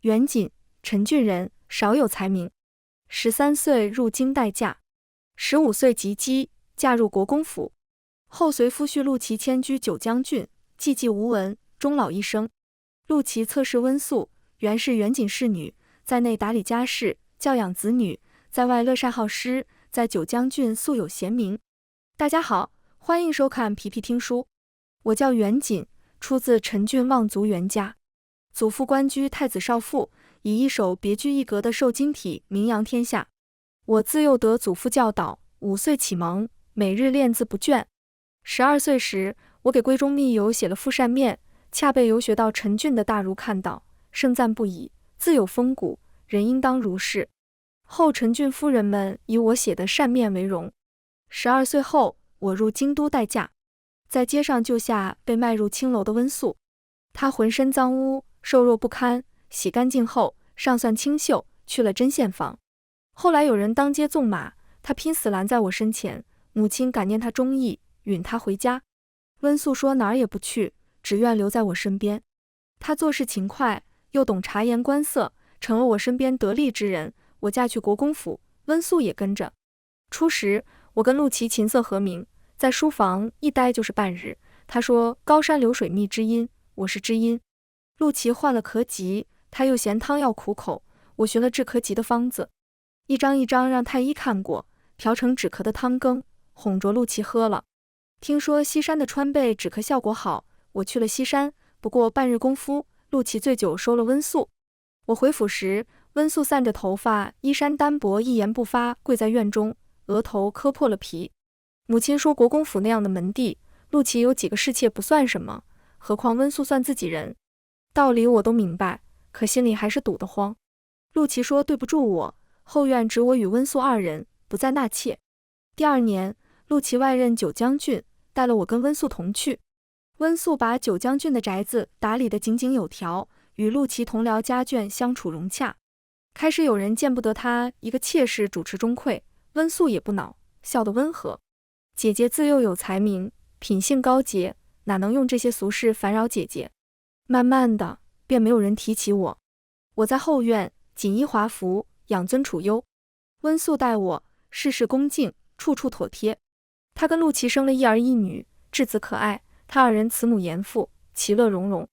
元锦，陈郡人，少有才名。13岁入京待嫁，15岁及笄，嫁入国公府。后随夫婿陆琪迁居九江郡，寂寂无闻，终老一生。陆琪侧室温素，原是元锦侍女，在内打理家事，教养子女，在外乐善好施，在九江郡素有贤名。大家好，欢迎收看皮皮听书，我叫元锦，出自陈郡望族袁家，祖父官居太子少傅，以一首别具一格的瘦金体名扬天下。我自幼得祖父教导，5岁启蒙，每日练字不倦。12岁时，我给闺中密友写了副扇面，恰被游学到陈郡的大儒看到，盛赞不已，自有风骨，人应当如是。后陈郡夫人们以我写的扇面为荣。12岁后，我入京都待嫁，在街上救下被卖入青楼的温素。她浑身脏污，瘦弱不堪，洗干净后尚算清秀，去了针线房。后来有人当街纵马，她拼死拦在我身前，母亲感念她忠义，允她回家。温素说哪儿也不去，只愿留在我身边。她做事勤快，又懂察言观色，成了我身边得力之人。我嫁去国公府，温素也跟着。初时我跟陆琪琴瑟和鸣，在书房一待就是半日。他说高山流水觅知音，我是知音。陆琪患了咳疾，他又嫌汤药苦口，我寻了治咳疾的方子，一张一张让太医看过，调成止咳的汤羹，哄着陆琪喝了。听说西山的川贝止咳效果好，我去了西山，不过半日功夫，陆琪醉酒收了温素。我回府时，温素散着头发，衣衫单薄，一言不发，跪在院中，额头磕破了皮。母亲说国公府那样的门第，陆琪有几个侍妾不算什么，何况温素算自己人。道理我都明白，可心里还是堵得慌。陆琪说对不住我，后院只我与温素2人，不再纳妾。第2年，陆琪外任九江郡，带了我跟温素同去。温素把九江郡的宅子打理得井井有条，与陆琪同僚家眷相处融洽。开始有人见不得他一个妾室主持中馈，温素也不恼，笑得温和。姐姐自幼有才名，品性高洁，哪能用这些俗事烦扰姐姐？慢慢的，便没有人提起我。我在后院锦衣华服，养尊处优。温素待我事事恭敬，处处妥帖。他跟陆琪生了1儿1女，稚子可爱，他2人慈母严父，其乐融融。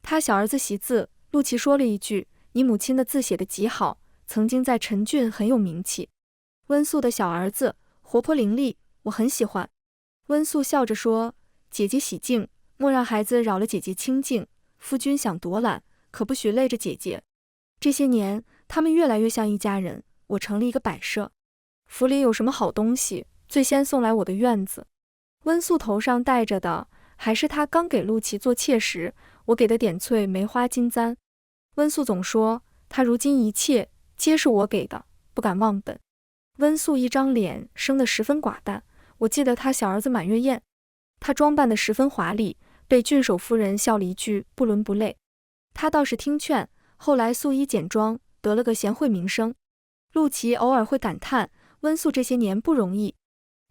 他小儿子习字，陆琪说了一句：你母亲的字写得极好，曾经在陈郡很有名气。温素的小儿子活泼伶俐，我很喜欢。温素笑着说：姐姐喜静，莫让孩子扰了姐姐清静，夫君想夺揽，可不许累着姐姐。这些年他们越来越像一家人，我成了一个摆设。府里有什么好东西，最先送来我的院子。温素头上戴着的还是他刚给陆琪做妾时我给的点翠梅花金簪。温素总说他如今一切皆是我给的，不敢忘本。温素一张脸生得十分寡淡，我记得他小儿子满月宴，他装扮得十分华丽，被郡守夫人笑了一句不伦不类。他倒是听劝，后来素衣简装，得了个贤惠名声。陆琪偶尔会感叹温素这些年不容易。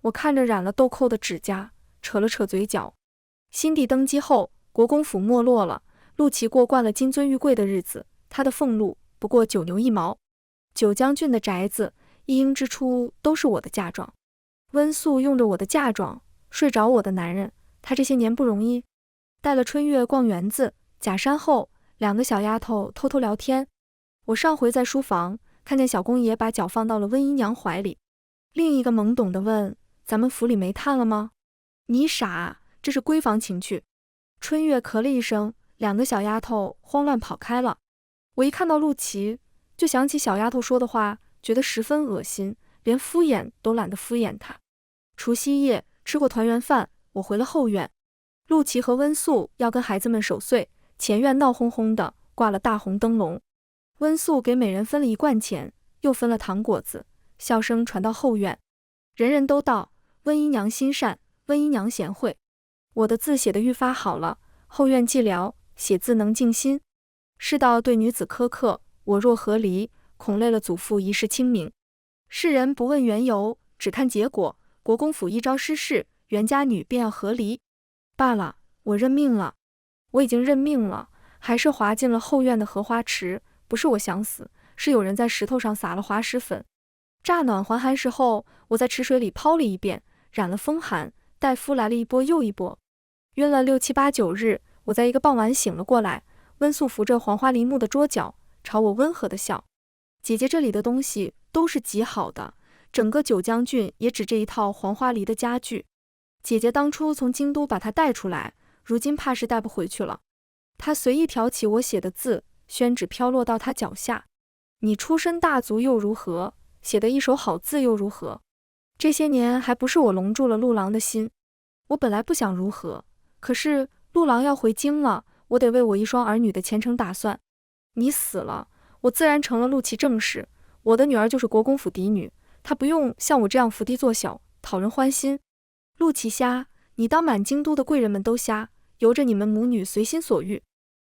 我看着染了豆蔻的指甲，扯了扯嘴角。新帝登基后，国公府没落了，陆琪过惯了金尊玉贵的日子，他的俸禄不过9牛1毛。九江郡的宅子一应支出都是我的嫁妆。温素用着我的嫁妆睡着我的男人，他这些年不容易。带了春月逛园子，假山后2个小丫头偷偷聊天。我上回在书房看见小公爷把脚放到了温姨娘怀里，另一个懵懂地问：咱们府里煤炭了吗？你傻，这是闺房情趣。春月咳了一声，2个小丫头慌乱跑开了。我一看到陆琪，就想起小丫头说的话，觉得十分恶心，连敷衍都懒得敷衍她。除夕夜吃过团圆饭，我回了后院。陆琪和温素要跟孩子们守岁，前院闹哄哄的，挂了大红灯笼。温素给每人分了1贯钱，又分了糖果子，笑声传到后院，人人都道温姨娘心善，温姨娘贤惠。我的字写得愈发好了，后院寂寥，写字能静心。世道对女子苛刻，我若何离，恐累了祖父一世清明。世人不问缘由，只看结果，国公府一朝失势，袁家女便要和离。罢了，我认命了。我已经认命了，还是滑进了后院的荷花池，不是我想死，是有人在石头上撒了滑石粉。乍暖还寒时候，我在池水里泡了一遍，染了风寒，大夫来了一波又一波，晕了6、7、8、9日。我在一个傍晚醒了过来，温素扶着黄花梨木的桌角，朝我温和地笑：姐姐，这里的东西都是极好的，整个九江郡也只这一套黄花梨的家具。姐姐当初从京都把它带出来，如今怕是带不回去了。她随意挑起我写的字，宣纸飘落到她脚下。你出身大族又如何？写的一手好字又如何？这些年还不是我笼住了陆郎的心。我本来不想如何，可是陆郎要回京了，我得为我一双儿女的前程打算。你死了，我自然成了陆琪正室，我的女儿就是国公府嫡女，她不用像我这样伏低作小，讨人欢心。陆琪瞎，你当满京都的贵人们都瞎，由着你们母女随心所欲。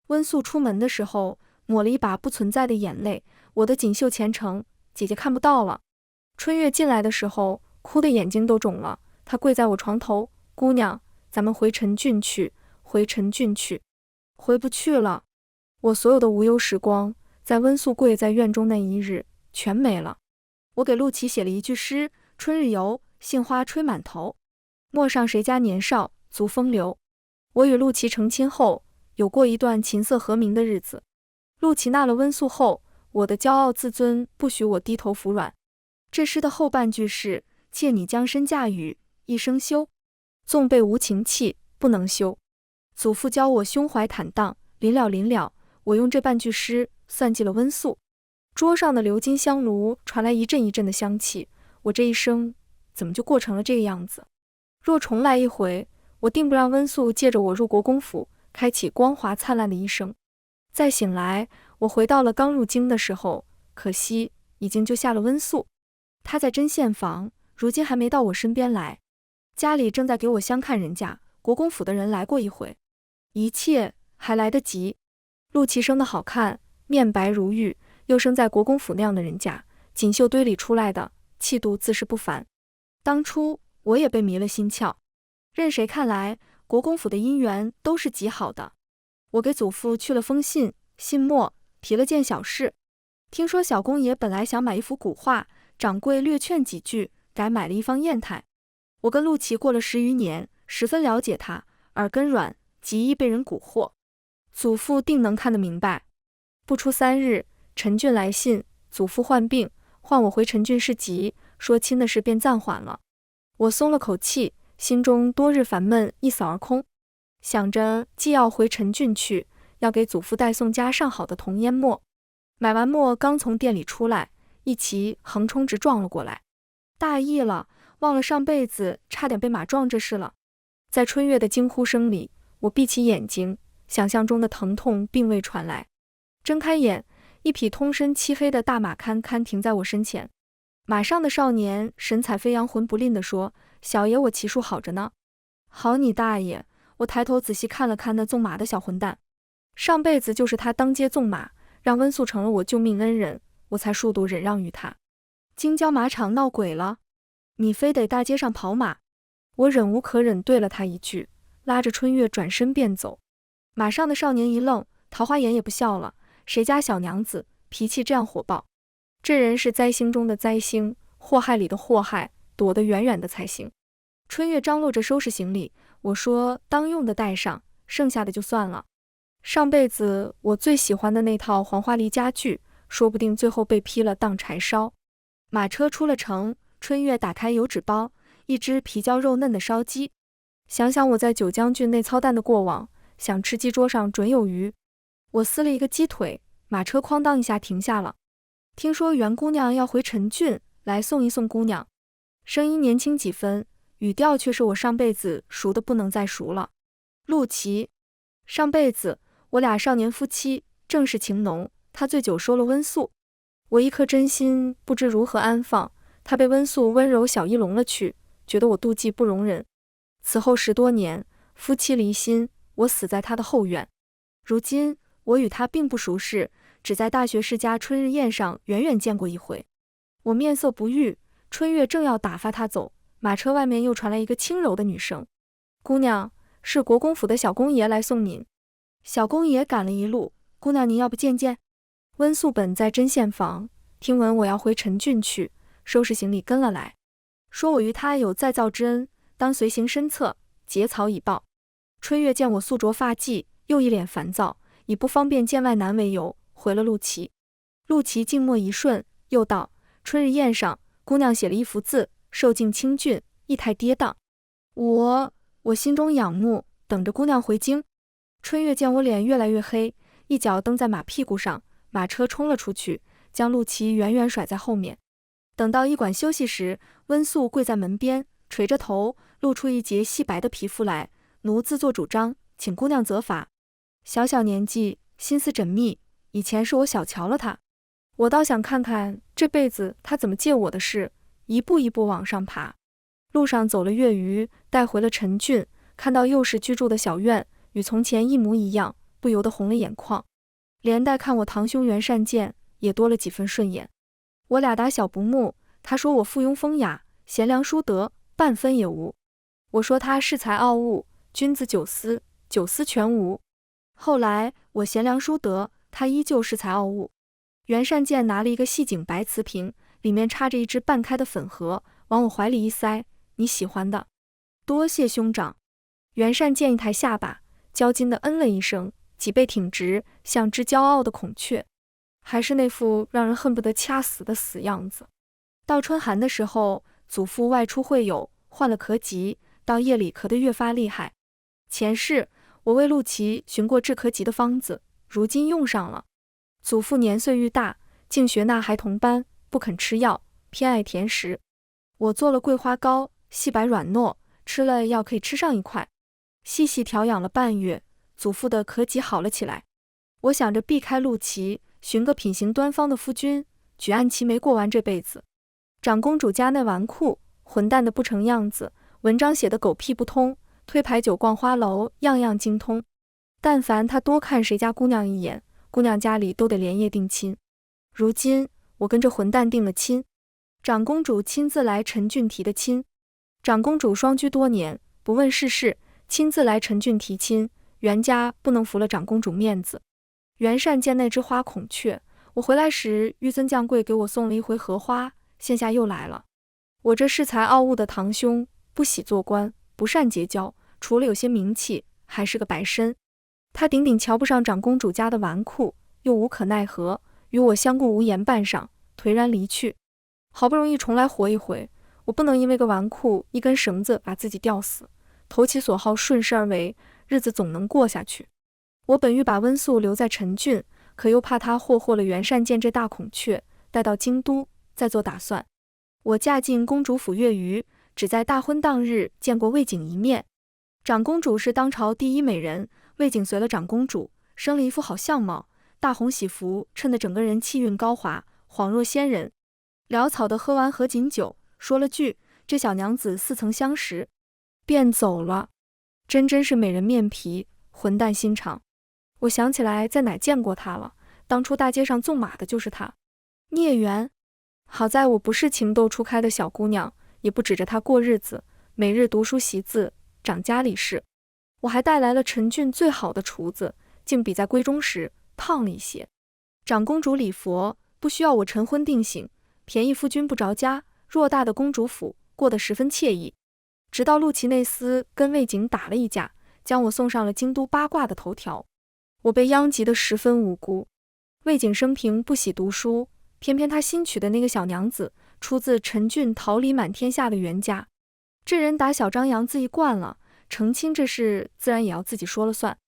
温素出门的时候抹了一把不存在的眼泪，我的锦绣前程姐姐看不到了。春月进来的时候哭的眼睛都肿了，她跪在我床头：姑娘，咱们回陈郡去，回陈郡去。回不去了。我所有的无忧时光，在温素跪在院中那一日全没了。我给陆琪写了一句诗：春日游，杏花吹满头，陌上谁家年少，足风流。我与陆琪成亲后，有过一段琴瑟和鸣的日子。陆琪纳了温素后，我的骄傲自尊不许我低头服软。这诗的后半句是：妾你将身嫁与，一生休，纵被无情弃，不能休。祖父教我胸怀坦荡，临了临了，我用这半句诗算计了温素。桌上的鎏金香炉传来一阵一阵的香气，我这一生怎么就过成了这个样子？若重来一回，我定不让温素借着我入国公府，开启光华灿烂的一生。再醒来，我回到了刚入京的时候，可惜已经就下了温素。她在针线房，如今还没到我身边来。家里正在给我相看人家，国公府的人来过一回，一切还来得及。陆琪生得好看，面白如玉，又生在国公府那样的人家，锦绣堆里出来的，气度自是不凡。当初我也被迷了心窍，任谁看来，国公府的姻缘都是极好的。我给祖父去了封信，信末提了件小事。听说小公爷本来想买一幅古画，掌柜略劝几句，改买了一方砚台。我跟陆琪过了10余年，十分了解他，耳根软，极易被人蛊惑。祖父定能看得明白。不出3日，陈俊来信，祖父患病，唤我回陈郡市集，说亲的事便暂缓了。我松了口气，心中多日烦闷一扫而空，想着既要回陈郡去，要给祖父带送家上好的铜烟墨。买完墨刚从店里出来，一骑横冲直撞了过来，大意了，忘了上辈子差点被马撞这事了。在春月的惊呼声里，我闭起眼睛，想象中的疼痛并未传来。睁开眼，一匹通身漆黑的大马堪堪停在我身前。马上的少年神采飞扬，魂不吝地说：小爷我骑术好着呢。好你大爷！我抬头仔细看了看那纵马的小混蛋，上辈子就是他当街纵马，让温素成了我救命恩人，我才数度忍让于他。京郊马场闹鬼了，你非得大街上跑马。我忍无可忍对了他一句，拉着春月转身便走。马上的少年一愣，桃花眼也不笑了，谁家小娘子脾气这样火爆？这人是灾星中的灾星，祸害里的祸害，躲得远远的才行。春月张罗着收拾行李，我说当用的带上，剩下的就算了。上辈子我最喜欢的那套黄花梨家具，说不定最后被劈了当柴烧。马车出了城，春月打开油纸包，一只皮焦肉嫩的烧鸡。想想我在九江郡内操蛋的过往，想吃鸡桌上准有余。我撕了一个鸡腿，马车哐当一下停下了。听说袁姑娘要回陈郡，来送一送姑娘。声音年轻几分，语调却是我上辈子熟的不能再熟了。陆琪，上辈子我俩少年夫妻，正是情浓，他醉酒收了温素。我一颗真心不知如何安放，他被温素温柔小衣笼了去，觉得我妒忌不容人。此后10多年，夫妻离心，我死在他的后院。如今我与他并不熟识，只在大学士家春日宴上远远见过一回。我面色不悦，春月正要打发他走，马车外面又传来一个轻柔的女声：姑娘，是国公府的小公爷来送您。小公爷赶了一路，姑娘您要不见见？温素本在针线房，听闻我要回陈郡去，收拾行李跟了来，说我与他有再造之恩，当随行身侧，结草以报。春月见我素着发髻，又一脸烦躁，以不方便见外男为由，回了陆琪。陆琪静默一瞬，又道：春日宴上，姑娘写了一幅字，受尽清俊，意态跌宕。我心中仰慕，等着姑娘回京。春月见我脸越来越黑，一脚蹬在马屁股上，马车冲了出去，将陆琪远远甩在后面。等到驿馆休息时，温素跪在门边，垂着头，露出一截细白的皮肤来，奴自作主张，请姑娘责罚。小小年纪，心思缜密，以前是我小瞧了她，我倒想看看这辈子她怎么借我的事，一步一步往上爬。路上走了月余，带回了陈郡，看到幼时居住的小院，与从前一模一样，不由得红了眼眶。连带看我堂兄袁善见，也多了几分顺眼。我俩打小不睦，他说我附庸风雅，贤良淑德，半分也无。我说他恃才傲物，君子九思，九思全无。后来我贤良淑德，他依旧恃才傲物。袁善见拿了一个细颈白瓷瓶，里面插着一只半开的粉盒，往我怀里一塞，你喜欢的。多谢兄长。袁善见一抬下巴，骄矜地嗯了一声，脊背挺直，像只骄傲的孔雀，还是那副让人恨不得掐死的死样子。到春寒的时候，祖父外出会友，患了咳疾，到夜里咳得越发厉害。前世我为陆琪寻过治咳疾的方子，如今用上了。祖父年岁愈大，竟学那孩童般，不肯吃药，偏爱甜食。我做了桂花糕，细白软糯，吃了药可以吃上一块。细细调养了半月，祖父的咳疾好了起来。我想着避开陆琪，寻个品行端方的夫君，举案齐眉过完这辈子。长公主家那纨绔，混蛋的不成样子，文章写的狗屁不通，推牌九逛花楼，样样精通。但凡他多看谁家姑娘一眼，姑娘家里都得连夜定亲。如今我跟这混蛋定了亲，长公主亲自来陈郡提的亲。长公主双居多年，不问世事，亲自来陈郡提亲，袁家不能服了长公主面子。袁善见那只花孔雀，我回来时玉尊降贵给我送了一回荷花，现下又来了。我这恃才傲物的堂兄，不喜做官，不善结交，除了有些名气，还是个白身。他顶顶瞧不上长公主家的纨绔，又无可奈何，与我相顾无言半晌，颓然离去。好不容易重来活一回，我不能因为个纨绔一根绳子把自己吊死，投其所好，顺势而为，日子总能过下去。我本欲把温素留在陈郡，可又怕他霍霍了袁善见这大孔雀，带到京都再做打算。我嫁进公主府月余，只在大婚当日见过魏景一面。长公主是当朝第一美人，魏景随了长公主，生了一副好相貌，大红喜服衬得整个人气韵高华，恍若仙人。潦草的喝完合卺酒，说了句这小娘子似曾相识，便走了。真是美人面皮，混蛋心肠。我想起来在哪见过她了，当初大街上纵马的就是她。孽缘。好在我不是情窦初开的小姑娘，也不指着她过日子，每日读书习字，长家里事。我还带来了陈郡最好的厨子，竟比在闺中时胖了一些。长公主礼佛，不需要我晨昏定省，便宜夫君不着家，偌大的公主府过得十分惬意。直到陆琪内斯跟魏景打了一架，将我送上了京都八卦的头条。我被殃及得十分无辜。魏景生平不喜读书，偏偏他新娶的那个小娘子出自陈郡桃李满天下的袁家。这人打小张扬自缢惯了，成亲这事自然也要自己说了算。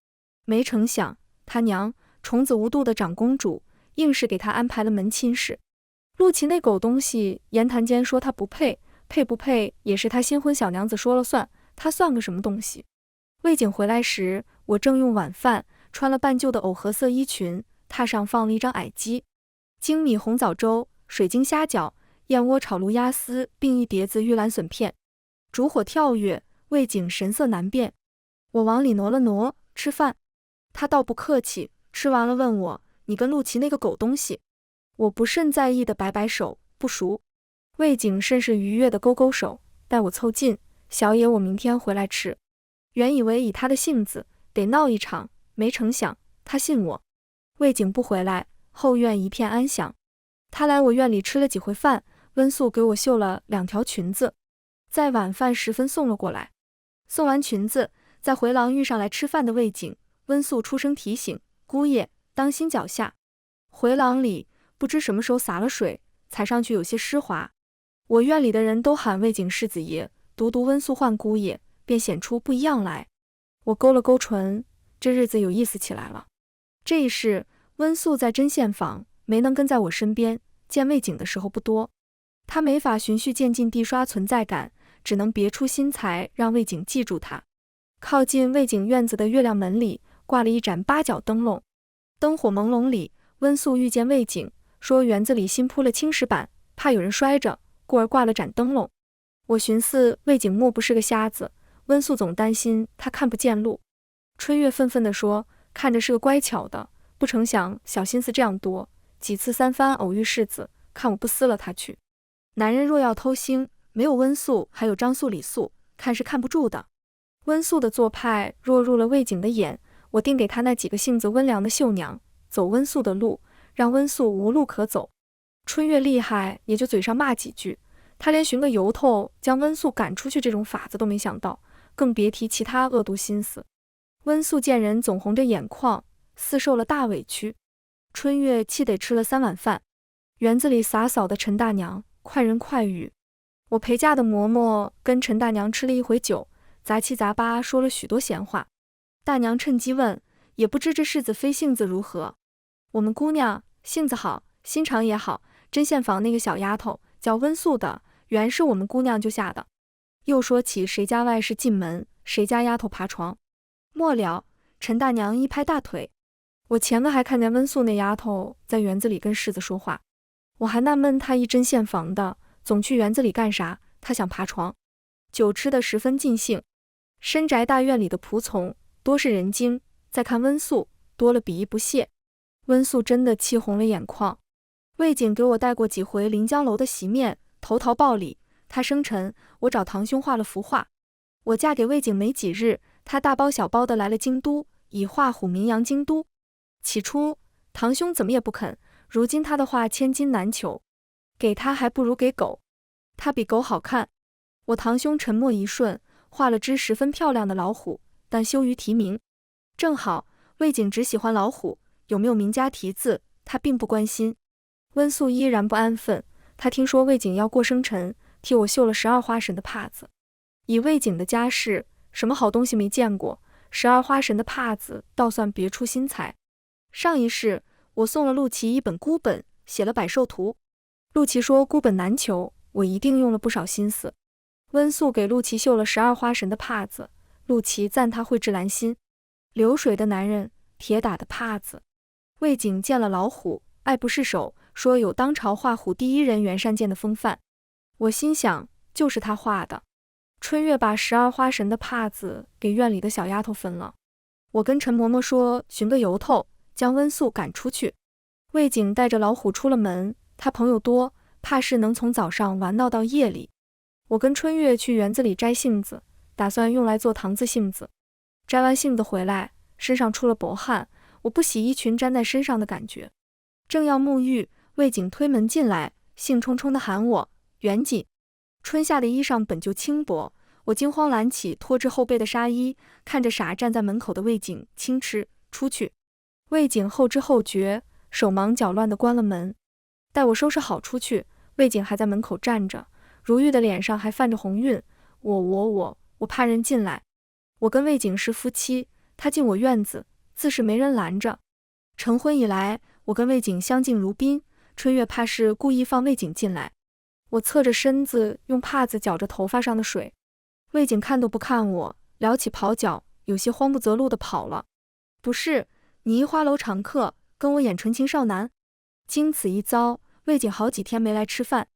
没成想他娘宠子无度的长公主，硬是给他安排了门亲事。陆琪那狗东西言谈间说他不配，配不配也是他新婚小娘子说了算，他算个什么东西。魏景回来时，我正用晚饭，穿了半旧的藕荷色衣裙，榻上放了一张矮鸡，精米红枣粥、水晶虾饺、燕窝炒卤鸭丝，并一碟子玉兰笋片。烛火跳跃，魏景神色难辨。我往里挪了挪，吃饭。他倒不客气，吃完了问我，你跟陆琪那个狗东西？我不甚在意的摆摆手，不熟。魏景甚是愉悦的勾勾手，带我凑近，小野我明天回来吃。原以为以他的性子得闹一场，没成想他信我。魏景不回来，后院一片安详。他来我院里吃了几回饭，温素给我绣了2条裙子，在晚饭时分送了过来。送完裙子，在回廊遇上来吃饭的魏景，温素出声提醒：姑爷，当心脚下。回廊里不知什么时候洒了水，踩上去有些湿滑。我院里的人都喊魏景世子爷，独温素唤姑爷，便显出不一样来。我勾了勾唇，这日子有意思起来了。这一世，温素在针线坊没能跟在我身边，见魏景的时候不多。他没法循序渐进地刷存在感，只能别出心裁让魏景记住他。靠近魏景院子的月亮门里挂了一盏8角灯笼，灯火朦胧里，温素遇见魏景，说园子里新铺了青石板，怕有人摔着，故而挂了盏灯笼。我寻思魏景莫不是个瞎子，温素总担心他看不见路。春月愤愤地说，看着是个乖巧的，不成想小心思这样多，几次3番偶遇世子，看我不撕了他去。男人若要偷腥，没有温素还有张素李素，看是看不住的。温素的做派若入了魏景的眼，我定给他那几个性子温良的绣娘走温素的路，让温素无路可走。春月厉害，也就嘴上骂几句，他连寻个由头将温素赶出去这种法子都没想到，更别提其他恶毒心思。温素见人总红着眼眶，似受了大委屈。春月气得吃了3碗饭。园子里洒扫的陈大娘快人快语，我陪嫁的嬷嬷跟陈大娘吃了一回酒，杂七杂八说了许多闲话。大娘趁机问，也不知这世子妃性子如何。我们姑娘性子好，心肠也好，针线坊那个小丫头叫温素的，原是我们姑娘就下的。又说起谁家外室进门，谁家丫头爬床。末了，陈大娘一拍大腿，我前个还看见温素那丫头在园子里跟世子说话，我还纳闷她一针线房的，总去园子里干啥？她想爬床。酒吃得十分尽兴，深宅大院里的仆从多是人精，再看温素多了鄙夷不屑。温素真的气红了眼眶。魏景给我带过几回临江楼的席面，投桃报李。他生辰，我找堂兄画了幅画。我嫁给魏景没几日，他大包小包的来了京都，以画虎名扬京都。起初堂兄怎么也不肯，如今他的画千金难求，给他还不如给狗，他比狗好看。我堂兄沉默一瞬，画了只十分漂亮的老虎，但羞于提名。正好魏景只喜欢老虎，有没有名家题字他并不关心。温素依然不安分，他听说魏景要过生辰，替我绣了12花神的帕子。以魏景的家世，什么好东西没见过，12花神的帕子倒算别出心裁。上一世我送了陆琪一本孤本，写了百兽图。陆琪说孤本难求，我一定用了不少心思。温素给陆琪绣了12花神的帕子，陆琪赞他蕙质兰心。流水的男人，铁打的帕子。魏景见了老虎，爱不释手，说有当朝画虎第一人袁善见的风范。我心想，就是他画的。春月把12花神的帕子给院里的小丫头分了。我跟陈嬷嬷说，寻个由头将温素赶出去。魏景带着老虎出了门，他朋友多，怕是能从早上玩闹到夜里。我跟春月去园子里摘杏子，打算用来做糖渍杏子。摘完杏子回来，身上出了薄汗，我不洗衣裙粘在身上的感觉。正要沐浴，魏景推门进来，兴冲冲地喊我袁锦。春夏的衣裳本就轻薄，我惊慌揽起拖至后背的纱衣，看着傻站在门口的魏景，轻嗤出去。魏景后知后觉，手忙脚乱地关了门。待我收拾好出去，魏景还在门口站着，如玉的脸上还泛着红晕。我怕人进来。我跟魏景是夫妻，他进我院子，自是没人拦着。成婚以来，我跟魏景相敬如宾，春月怕是故意放魏景进来。我侧着身子，用帕子搅着头发上的水。魏景看都不看我，撩起袍角，有些慌不择路地跑了。不是，你一花楼常客，跟我演纯情少男。经此一遭，魏景好几天没来吃饭。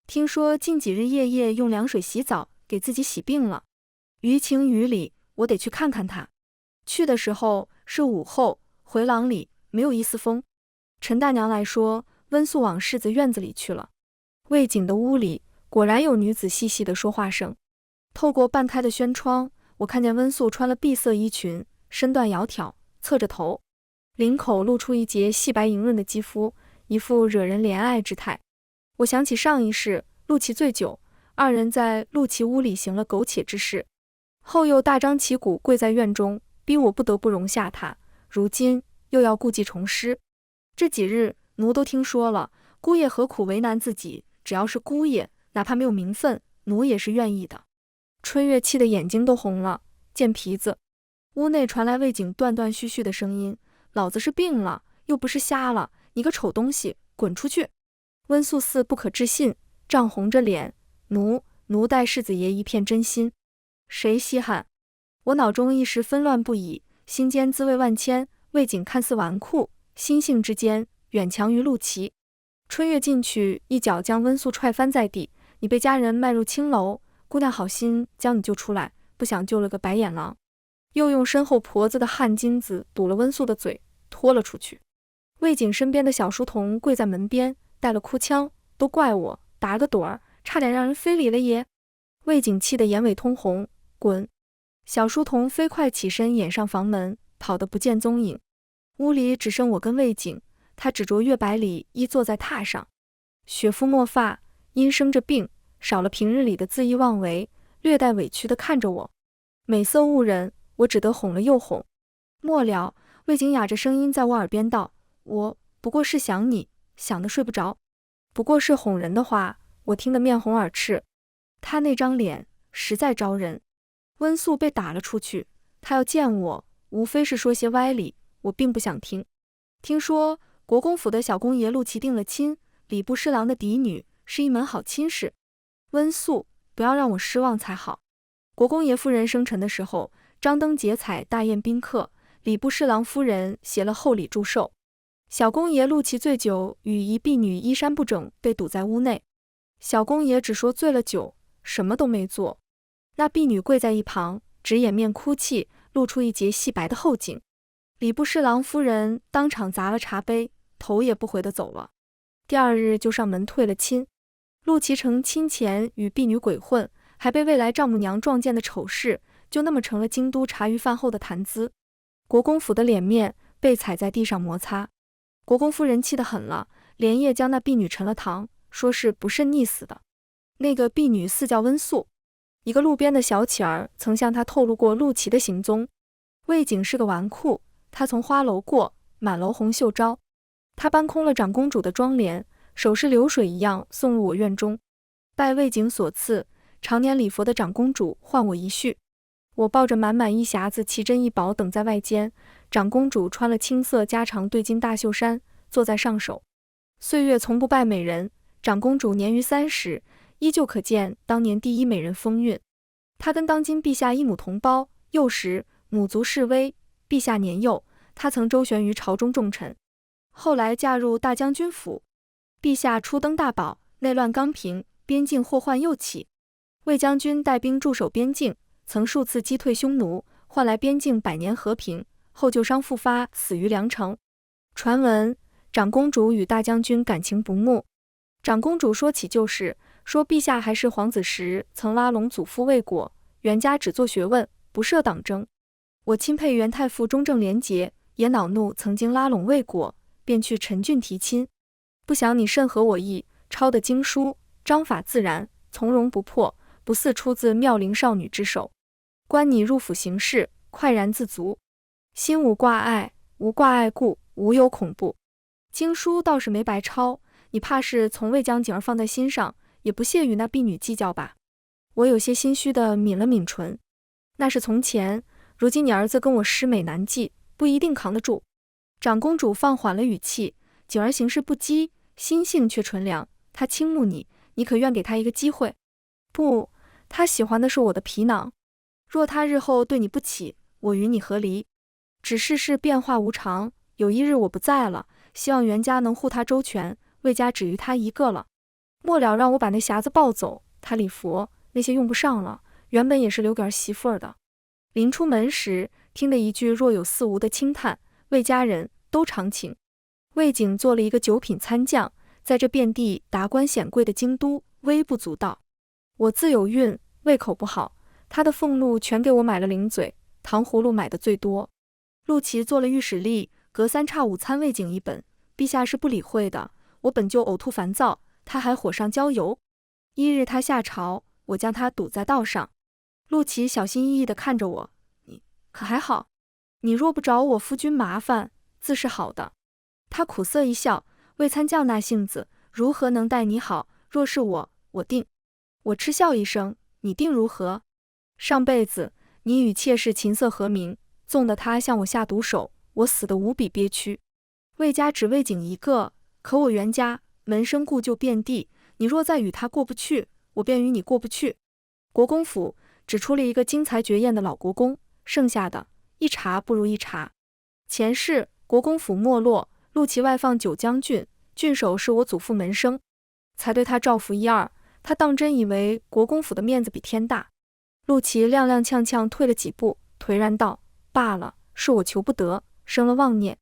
听说近几日夜夜用凉水洗澡，给自己洗病了。于情于理，我得去看看他。去的时候是午后，回廊里没有一丝风。陈大娘来说，温素往世子院子里去了。魏景的屋里果然有女子细细的说话声。透过半开的轩窗，我看见温素穿了碧色衣裙，身段窈窕，侧着头。领口露出一截细白莹润的肌肤，一副惹人怜爱之态。我想起上一世，陆琪醉酒，二人在陆琪屋里行了苟且之事，后又大张旗鼓跪在院中，逼我不得不容下他。如今又要故技重施，这几日奴都听说了，姑爷何苦为难自己？只要是姑爷，哪怕没有名分，奴也是愿意的。春月气得眼睛都红了，贱皮子！屋内传来魏景断断续续的声音：“老子是病了，又不是瞎了，你个丑东西，滚出去！”温素似不可置信，涨红着脸：“奴待世子爷一片真心，谁稀罕？”我脑中一时纷乱不已，心间滋味万千。魏景看似纨绔，心性之间远强于陆琪。春月进去，一脚将温素踹翻在地：“你被家人卖入青楼，姑娘好心将你救出来，不想救了个白眼狼。”又用身后婆子的汗巾子堵了温素的嘴，拖了出去。魏景身边的小书童跪在门边，带了哭腔：“都怪我，打个盹儿，差点让人非礼了爷。”魏景气得眼尾通红：“滚！”小书童飞快起身，掩上房门，跑得不见踪影。屋里只剩我跟魏景，他只着月白里衣坐在榻上，雪肤墨发，因生着病，少了平日里的恣意妄为，略带委屈地看着我，美色误人，我只得哄了又哄。末了，魏景哑着声音在我耳边道：“我不过是想你，想得睡不着。”不过是哄人的话，我听得面红耳赤。他那张脸实在招人。温素被打了出去，他要见我，无非是说些歪理，我并不想听。听说国公府的小公爷陆琪定了亲，礼部侍郎的嫡女，是一门好亲事。温素，不要让我失望才好。国公爷夫人生辰的时候，张灯结彩，大宴宾客，礼部侍郎夫人携了厚礼祝寿。小公爷陆琪醉酒，与一婢女衣衫不整，被堵在屋内。小公爷只说醉了酒，什么都没做。那婢女跪在一旁，只掩面哭泣，露出一截细白的后颈。礼部侍郎夫人当场砸了茶杯，头也不回地走了。第二日就上门退了亲。陆琪成亲前与婢女鬼混，还被未来丈母娘撞见的丑事，就那么成了京都茶余饭后的谈资。国公府的脸面被踩在地上摩擦，国公夫人气得很了，连夜将那婢女沉了堂，说是不慎溺死的。那个婢女似叫温素，一个路边的小乞儿曾向他透露过陆琪的行踪。魏景是个纨绔，他从花楼过，满楼红袖招。他搬空了长公主的庄帘，手是流水一样送入我院中。拜魏景所赐，常年礼佛的长公主唤我一叙。我抱着满满一匣子奇珍异宝等在外间，长公主穿了青色加长对襟大袖衫，坐在上首。岁月从不败美人，长公主年逾30，依旧可见当年第一美人风韵。她跟当今陛下一母同胞，幼时母族示威，陛下年幼，她曾周旋于朝中重臣，后来嫁入大将军府。陛下初登大宝，内乱刚平，边境祸患又起。魏将军带兵驻守边境，曾数次击退匈奴，换来边境百年和平，后旧伤复发，死于梁城。传闻长公主与大将军感情不睦。长公主说起旧事，说陛下还是皇子时曾拉拢祖父未果，袁家只做学问，不涉党争。我钦佩袁太傅忠正廉洁，也恼怒曾经拉拢未果，便去陈郡提亲。不想你甚合我意，抄的经书，章法自然，从容不迫，不似出自妙龄少女之手。观你入府行事，快然自足，心无挂碍，无挂碍故，无有恐怖。经书倒是没白抄，你怕是从未将景儿放在心上，也不屑与那婢女计较吧？我有些心虚地抿了抿唇。那是从前，如今你儿子跟我师美难继，不一定扛得住。长公主放缓了语气，景儿行事不羁，心性却纯良，她倾慕你，你可愿给她一个机会？不，她喜欢的是我的皮囊。若她日后对你不起，我与你何离？只是事变化无常，有一日我不在了，希望袁家能护她周全，魏家只余她一个了。末了让我把那匣子抱走，她礼佛那些用不上了，原本也是留给儿媳妇儿的。临出门时，听得一句若有似无的轻叹，魏家人都常情。魏景做了一个九品参将，在这遍地达官显贵的京都，微不足道。我自有孕，胃口不好，他的俸禄全给我买了零嘴，糖葫芦买的最多。陆琪做了御史吏，隔三差五参魏景一本，陛下是不理会的。我本就呕吐烦躁，他还火上浇油。一日他下朝，我将他堵在道上。陆琪小心翼翼地看着我，你可还好？你若不找我夫君麻烦，自是好的。他苦涩一笑，魏参将那性子，如何能待你好？若是我定。我嗤笑一声，你定如何？上辈子你与妾室琴瑟和鸣，纵得他向我下毒手，我死得无比憋屈。魏家只魏景一个，可我袁家门生故旧遍地，你若再与他过不去，我便与你过不去。国公府只出了一个精才绝艳的老国公，剩下的一茬不如一茬。前世国公府没落，陆琪外放九江郡，郡守是我祖父门生，才对他照拂一二，他当真以为国公府的面子比天大。陆琪踉踉跄跄退了几步，颓然道：罢了，是我求不得，生了妄念。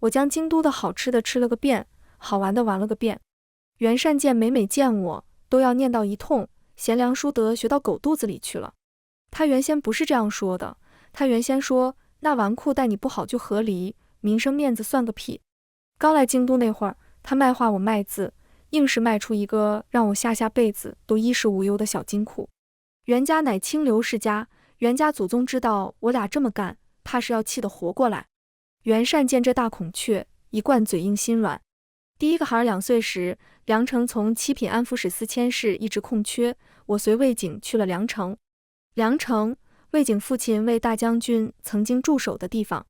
我将京都的好吃的吃了个遍，好玩的玩了个遍。袁善见每每见我，都要念叨一通，贤良淑德学到狗肚子里去了。他原先不是这样说的，他原先说那纨绔待你不好就和离，名声面子算个屁。刚来京都那会儿，他卖画我卖字，硬是卖出一个让我下辈子都衣食无忧的小金库。袁家乃清流世家，袁家祖宗知道我俩这么干，怕是要气得活过来。袁善见这大孔雀，一贯嘴硬心软。第一个孩儿2岁时，梁城从七品安抚使司迁事一直空缺，我随魏景去了梁城。梁城，魏景父亲魏大将军曾经驻守的地方。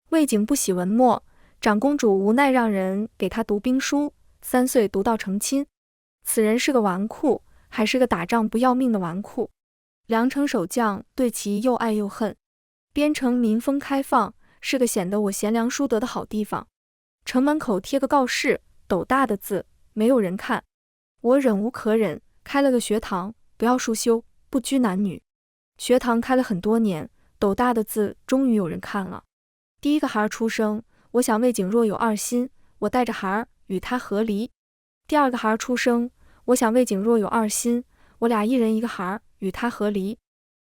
魏景不喜文墨，长公主无奈让人给他读兵书，3岁读到成亲。此人是个纨绔，还是个打仗不要命的纨绔。梁城守将对其又爱又恨。边城民风开放，是个显得我贤良淑德的好地方。城门口贴个告示，斗大的字，没有人看。我忍无可忍，开了个学堂，不要束修，不拘男女。学堂开了很多年，斗大的字终于有人看了。第一个孩儿出生，我想魏景若有二心，我带着孩儿与他和离。第二个孩儿出生，我想魏景若有二心，我俩一人一个孩儿与他和离。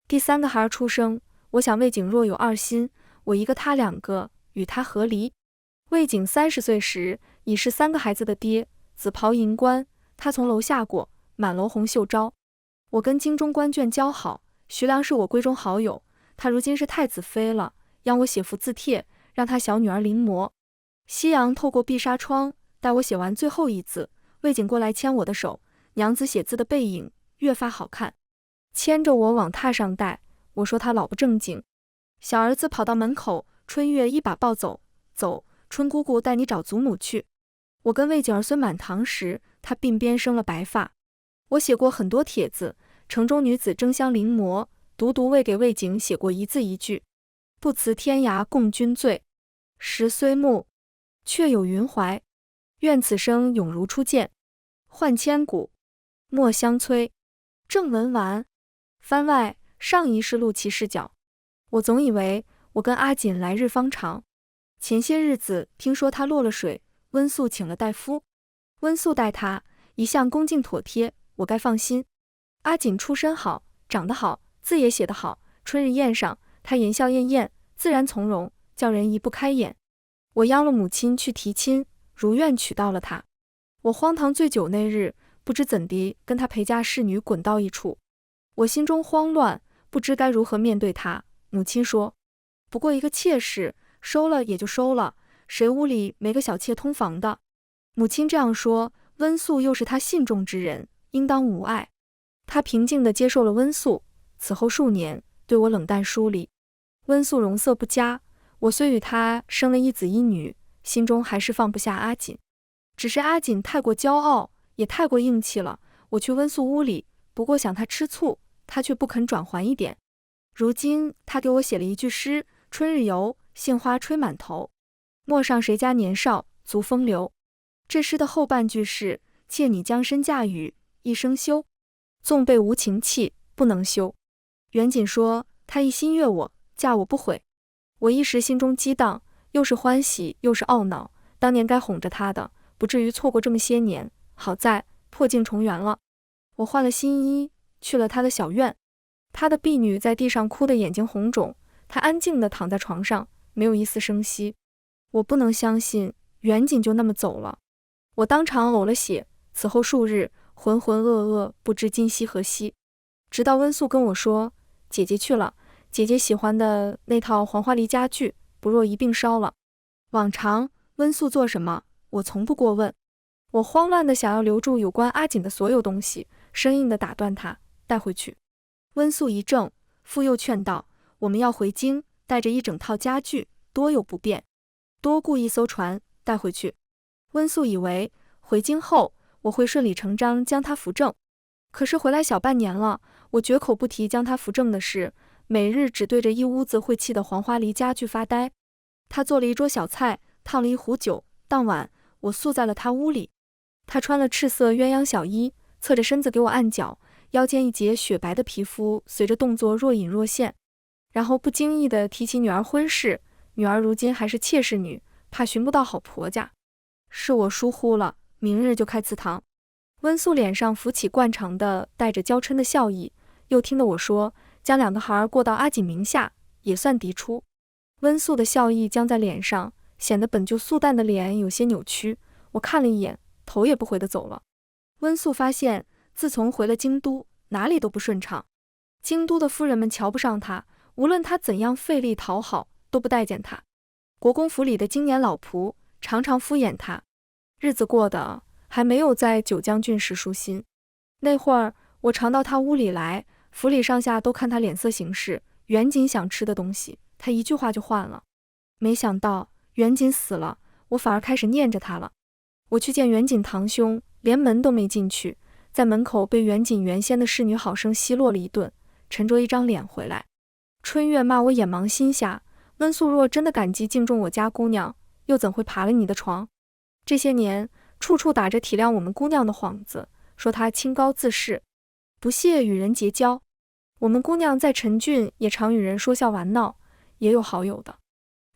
第三个孩儿出生，我想魏景若有二心，我一个他2个与他和离。魏景30岁时，已是3个孩子的爹，紫袍银冠，他从楼下过，满楼红袖招。我跟京中官眷交好，徐良是我闺中好友，他如今是太子妃了，央我写幅字帖，让他小女儿临摹。夕阳透过碧纱窗，待我写完最后一字，魏景过来牵我的手，娘子写字的背影越发好看，牵着我往榻上带。我说他老不正经。小儿子跑到门口，春月一把抱走，走，春姑姑带你找祖母去。我跟魏景儿孙满堂时，他鬓边生了白发。我写过很多帖子，城中女子争相临摹，独未给魏景写过一字一句。不辞天涯共君醉，时虽暮，却有云怀。愿此生永如初见，换千古，莫相催。正文完。番外上一是陆琪视角。我总以为我跟阿锦来日方长。前些日子听说他落了水，温素请了大夫。温素待他一向恭敬妥帖，我该放心。阿锦出身好，长得好，字也写得好，春日宴上他言笑晏晏，自然从容，叫人移不开眼。我央了母亲去提亲，如愿娶到了他。我荒唐醉酒那日，不知怎地跟他陪嫁侍女滚到一处，我心中慌乱，不知该如何面对他。母亲说，不过一个妾室，收了也就收了，谁屋里没个小妾通房的？母亲这样说，温素又是他信重之人，应当无碍。他平静地接受了温素，此后数年对我冷淡疏离。温素容色不佳，我虽与他生了一子一女，心中还是放不下阿锦。只是阿锦太过骄傲，也太过硬气了。我去温素屋里，不过想他吃醋，他却不肯转还一点。如今他给我写了一句诗：春日游，杏花吹满头，陌上谁家年少，足风流。这诗的后半句是：妾你将身嫁与，一生休，纵被无情弃，不能休。袁锦说他一心悦我，嫁我不悔。我一时心中激荡，又是欢喜又是懊恼，当年该哄着他的，不至于错过这么些年，好在破镜重圆了。我换了新衣，去了他的小院。他的婢女在地上哭得眼睛红肿，他安静地躺在床上，没有一丝声息。我不能相信远景就那么走了，我当场呕了血。此后数日，浑浑噩噩，不知今夕何夕。直到温素跟我说，姐姐去了，姐姐喜欢的那套黄花梨家具不若一并烧了。往常温素做什么，我从不过问。我慌乱地想要留住有关阿锦的所有东西，生硬地打断他，带回去。温素一怔，复又劝道，我们要回京，带着一整套家具，多有不便，多雇一艘船带回去。温素以为回京后我会顺理成章将他扶正，可是回来小半年了，我绝口不提将他扶正的事，每日只对着一屋子晦气的黄花梨家具发呆。他做了一桌小菜，烫了一壶酒，当晚我宿在了他屋里。他穿了赤色鸳鸯小衣，侧着身子给我按脚，腰间一截雪白的皮肤随着动作若隐若现。然后不经意地提起女儿婚事，女儿如今还是妾室女，怕寻不到好婆家。是我疏忽了，明日就开祠堂。温素脸上浮起惯常的带着娇嗔的笑意，又听得我说将两个孩儿过到阿锦名下，也算嫡出。温素的笑意僵在脸上，显得本就素淡的脸有些扭曲。我看了一眼，头也不回地走了。温素发现自从回了京都，哪里都不顺畅。京都的夫人们瞧不上他，无论他怎样费力讨好，都不待见他。国公府里的经年老仆常常敷衍他，日子过得还没有在九江郡时舒心。那会儿我常到他屋里来，府里上下都看他脸色行事，远景想吃的东西，他一句话就换了。没想到远景死了，我反而开始念着他了。我去见远景堂兄，连门都没进去，在门口被远景原先的侍女好生奚落了一顿，沉着一张脸回来。春月骂我眼盲心瞎，温素若真的感激敬重我家姑娘，又怎会爬了你的床？这些年处处打着体谅我们姑娘的幌子，说她清高自恃，不屑与人结交。我们姑娘在陈郡也常与人说笑玩闹，也有好友的。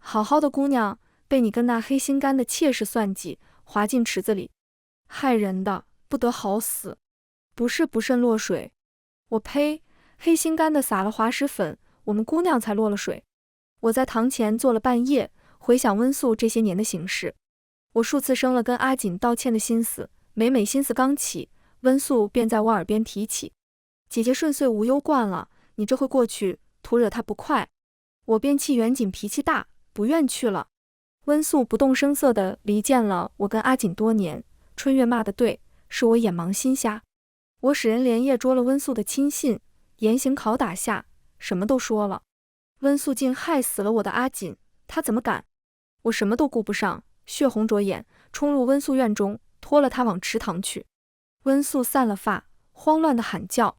好好的姑娘被你跟那黑心肝的妾室算计，滑进池子里，害人的不得好死，不是不慎落水。我呸！黑心肝的撒了滑石粉，我们姑娘才落了水。我在堂前坐了半夜，回想温素这些年的行事。我数次生了跟阿锦道歉的心思，每心思刚起，温素便在我耳边提起，姐姐顺遂无忧惯了，你这回过去徒惹她不快。我便气远景脾气大，不愿去了。温素不动声色地离间了我跟阿锦多年。春月骂得对，是我眼盲心瞎。我使人连夜捉了温素的亲信，严刑拷打下，什么都说了。温素竟害死了我的阿锦，他怎么敢？我什么都顾不上，血红着眼，冲入温素院中，拖了他往池塘去。温素散了发，慌乱地喊叫。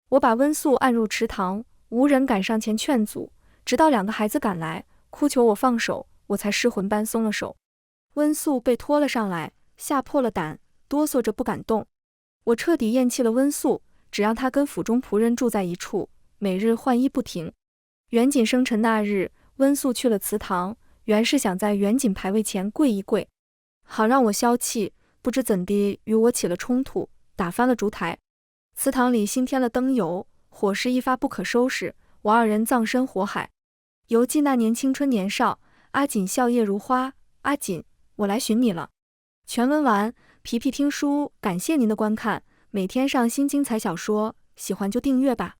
我把温素按入池塘，无人敢上前劝阻，直到两个孩子赶来，哭求我放手，我才失魂般松了手。温素被拖了上来，吓破了胆，哆嗦着不敢动。我彻底厌弃了温素，只让他跟府中仆人住在一处，每日换衣不停。远景生辰那日，温素去了祠堂，原是想在远景牌位前跪一跪，好让我消气，不知怎地与我起了冲突，打翻了烛台。祠堂里新添了灯油，火势一发不可收拾，我二人葬身火海。犹记那年青春年少，阿锦笑靥如花。阿锦，我来寻你了。全文完，皮皮听书感谢您的观看，每天上新精彩小说，喜欢就订阅吧。